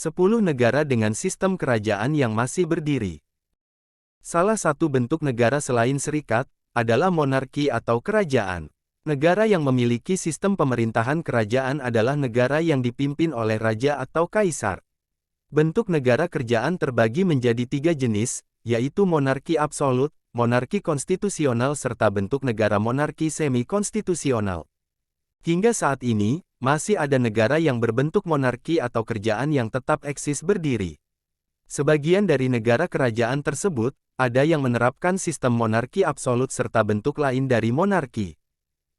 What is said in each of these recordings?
10 negara dengan sistem kerajaan yang masih berdiri. Salah satu bentuk negara selain serikat, adalah monarki atau kerajaan. Negara yang memiliki sistem pemerintahan kerajaan adalah negara yang dipimpin oleh raja atau kaisar. Bentuk negara kerajaan terbagi menjadi 3 jenis, yaitu monarki absolut, monarki konstitusional serta bentuk negara monarki semi-konstitusional. Hingga saat ini, masih ada negara yang berbentuk monarki atau kerajaan yang tetap eksis berdiri. Sebagian dari negara kerajaan tersebut, ada yang menerapkan sistem monarki absolut serta bentuk lain dari monarki.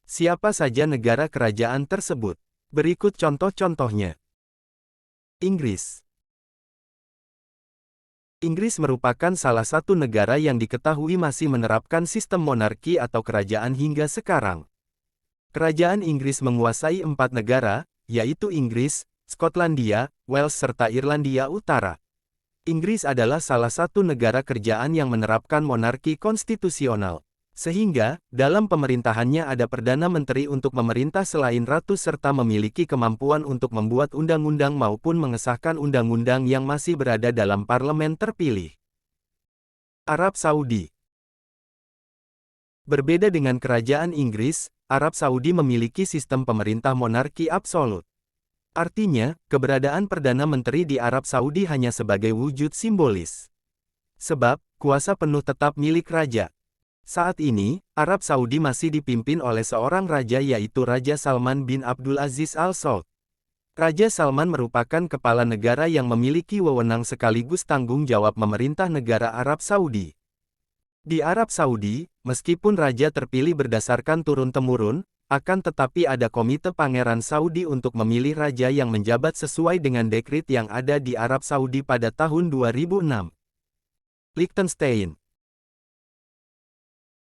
Siapa saja negara kerajaan tersebut? Berikut contoh-contohnya. Inggris. Inggris merupakan salah satu negara yang diketahui masih menerapkan sistem monarki atau kerajaan hingga sekarang. Kerajaan Inggris menguasai 4 negara, yaitu Inggris, Skotlandia, Wales serta Irlandia Utara. Inggris adalah salah satu negara kerajaan yang menerapkan monarki konstitusional. Sehingga, dalam pemerintahannya ada Perdana Menteri untuk memerintah selain ratu serta memiliki kemampuan untuk membuat undang-undang maupun mengesahkan undang-undang yang masih berada dalam parlemen terpilih. Arab Saudi. Berbeda dengan kerajaan Inggris, Arab Saudi memiliki sistem pemerintah monarki absolut. Artinya, keberadaan Perdana Menteri di Arab Saudi hanya sebagai wujud simbolis. Sebab, kuasa penuh tetap milik raja. Saat ini, Arab Saudi masih dipimpin oleh seorang raja yaitu Raja Salman bin Abdul Aziz Al Saud. Raja Salman merupakan kepala negara yang memiliki wewenang sekaligus tanggung jawab memerintah negara Arab Saudi. Di Arab Saudi, meskipun raja terpilih berdasarkan turun-temurun, akan tetapi ada Komite Pangeran Saudi untuk memilih raja yang menjabat sesuai dengan dekrit yang ada di Arab Saudi pada tahun 2006. Liechtenstein.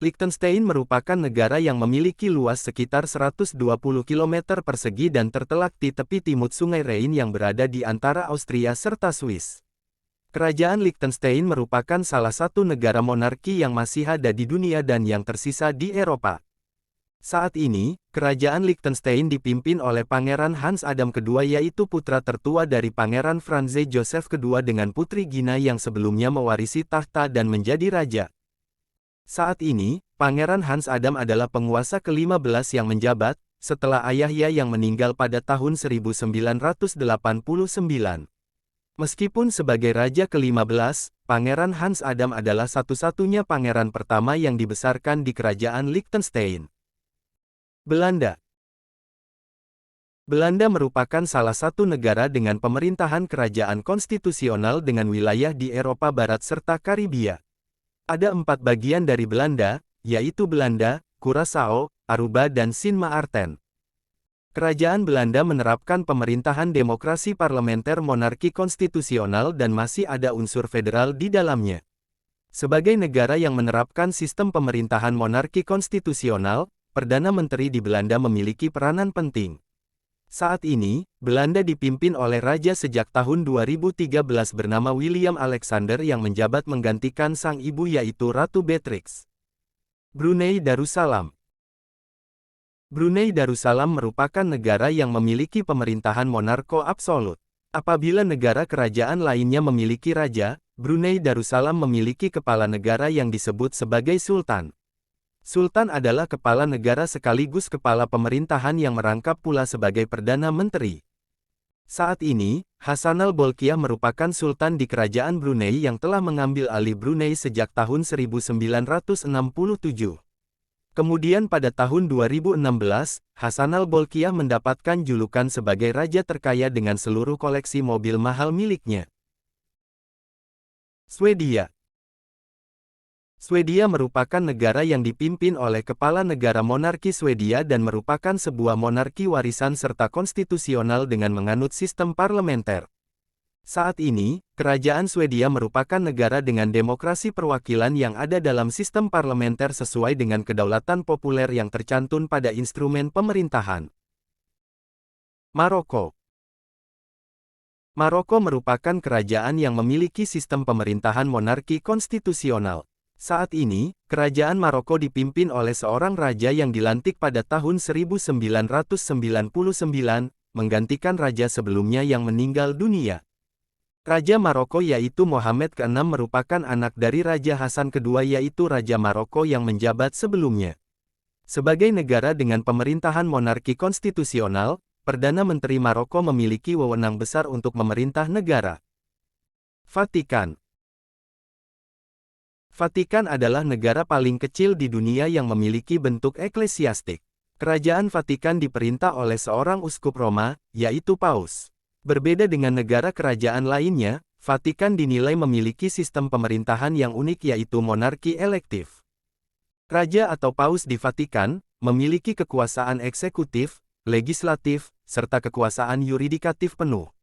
Liechtenstein merupakan negara yang memiliki luas sekitar 120 km persegi dan tertelak di tepi timur Sungai Rhine yang berada di antara Austria serta Swiss. Kerajaan Liechtenstein merupakan salah satu negara monarki yang masih ada di dunia dan yang tersisa di Eropa. Saat ini, kerajaan Liechtenstein dipimpin oleh Pangeran Hans Adam II yaitu putra tertua dari Pangeran Franz Joseph II dengan putri Gina yang sebelumnya mewarisi tahta dan menjadi raja. Saat ini, Pangeran Hans Adam adalah penguasa ke-15 yang menjabat, setelah ayahnya yang meninggal pada tahun 1989. Meskipun sebagai raja ke-15, Pangeran Hans Adam adalah satu-satunya pangeran pertama yang dibesarkan di kerajaan Liechtenstein. Belanda. Belanda merupakan salah satu negara dengan pemerintahan kerajaan konstitusional dengan wilayah di Eropa Barat serta Karibia. Ada 4 bagian dari Belanda, yaitu Belanda, Curaçao, Aruba dan Sint Maarten. Kerajaan Belanda menerapkan pemerintahan demokrasi parlementer monarki konstitusional dan masih ada unsur federal di dalamnya. Sebagai negara yang menerapkan sistem pemerintahan monarki konstitusional, Perdana Menteri di Belanda memiliki peranan penting. Saat ini, Belanda dipimpin oleh raja sejak tahun 2013 bernama William Alexander yang menjabat menggantikan sang ibu yaitu Ratu Beatrix. Brunei Darussalam. Brunei Darussalam merupakan negara yang memiliki pemerintahan monarko absolut. Apabila negara kerajaan lainnya memiliki raja, Brunei Darussalam memiliki kepala negara yang disebut sebagai sultan. Sultan adalah kepala negara sekaligus kepala pemerintahan yang merangkap pula sebagai Perdana Menteri. Saat ini, Hassanal Bolkiah merupakan sultan di kerajaan Brunei yang telah mengambil alih Brunei sejak tahun 1967. Kemudian pada tahun 2016, Hassanal Bolkiah mendapatkan julukan sebagai raja terkaya dengan seluruh koleksi mobil mahal miliknya. Swedia. Swedia merupakan negara yang dipimpin oleh kepala negara monarki Swedia dan merupakan sebuah monarki warisan serta konstitusional dengan menganut sistem parlementer. Saat ini, kerajaan Swedia merupakan negara dengan demokrasi perwakilan yang ada dalam sistem parlementer sesuai dengan kedaulatan populer yang tercantum pada instrumen pemerintahan. Maroko. Maroko merupakan kerajaan yang memiliki sistem pemerintahan monarki konstitusional. Saat ini, kerajaan Maroko dipimpin oleh seorang raja yang dilantik pada tahun 1999, menggantikan raja sebelumnya yang meninggal dunia. Raja Maroko yaitu Mohammed ke-6 merupakan anak dari Raja Hasan II yaitu Raja Maroko yang menjabat sebelumnya. Sebagai negara dengan pemerintahan monarki konstitusional, Perdana Menteri Maroko memiliki wewenang besar untuk memerintah negara. Vatikan. Vatikan adalah negara paling kecil di dunia yang memiliki bentuk eklesiastik. Kerajaan Vatikan diperintah oleh seorang uskup Roma, yaitu Paus. Berbeda dengan negara kerajaan lainnya, Vatikan dinilai memiliki sistem pemerintahan yang unik yaitu monarki elektif. Raja atau Paus di Vatikan memiliki kekuasaan eksekutif, legislatif, serta kekuasaan yuridikatif penuh.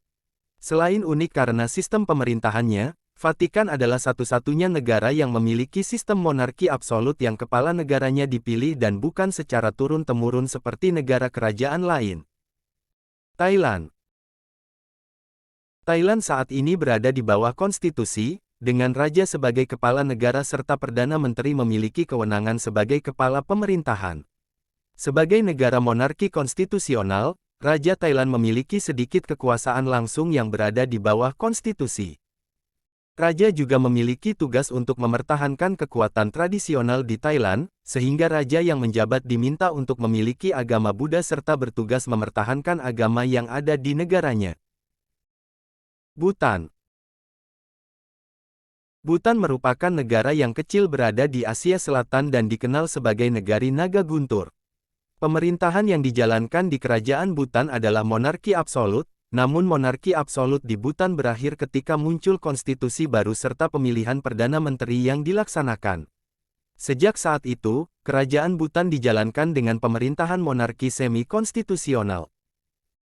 Selain unik karena sistem pemerintahannya, Vatikan adalah satu-satunya negara yang memiliki sistem monarki absolut yang kepala negaranya dipilih dan bukan secara turun-temurun seperti negara kerajaan lain. Thailand. Thailand saat ini berada di bawah konstitusi, dengan raja sebagai kepala negara serta perdana menteri memiliki kewenangan sebagai kepala pemerintahan. Sebagai negara monarki konstitusional, Raja Thailand memiliki sedikit kekuasaan langsung yang berada di bawah konstitusi. Raja juga memiliki tugas untuk mempertahankan kekuatan tradisional di Thailand, sehingga raja yang menjabat diminta untuk memiliki agama Buddha serta bertugas mempertahankan agama yang ada di negaranya. Bhutan. Bhutan merupakan negara yang kecil berada di Asia Selatan dan dikenal sebagai negari naga guntur. Pemerintahan yang dijalankan di kerajaan Bhutan adalah monarki absolut, namun monarki absolut di Bhutan berakhir ketika muncul konstitusi baru serta pemilihan perdana menteri yang dilaksanakan. Sejak saat itu, kerajaan Bhutan dijalankan dengan pemerintahan monarki semi-konstitusional.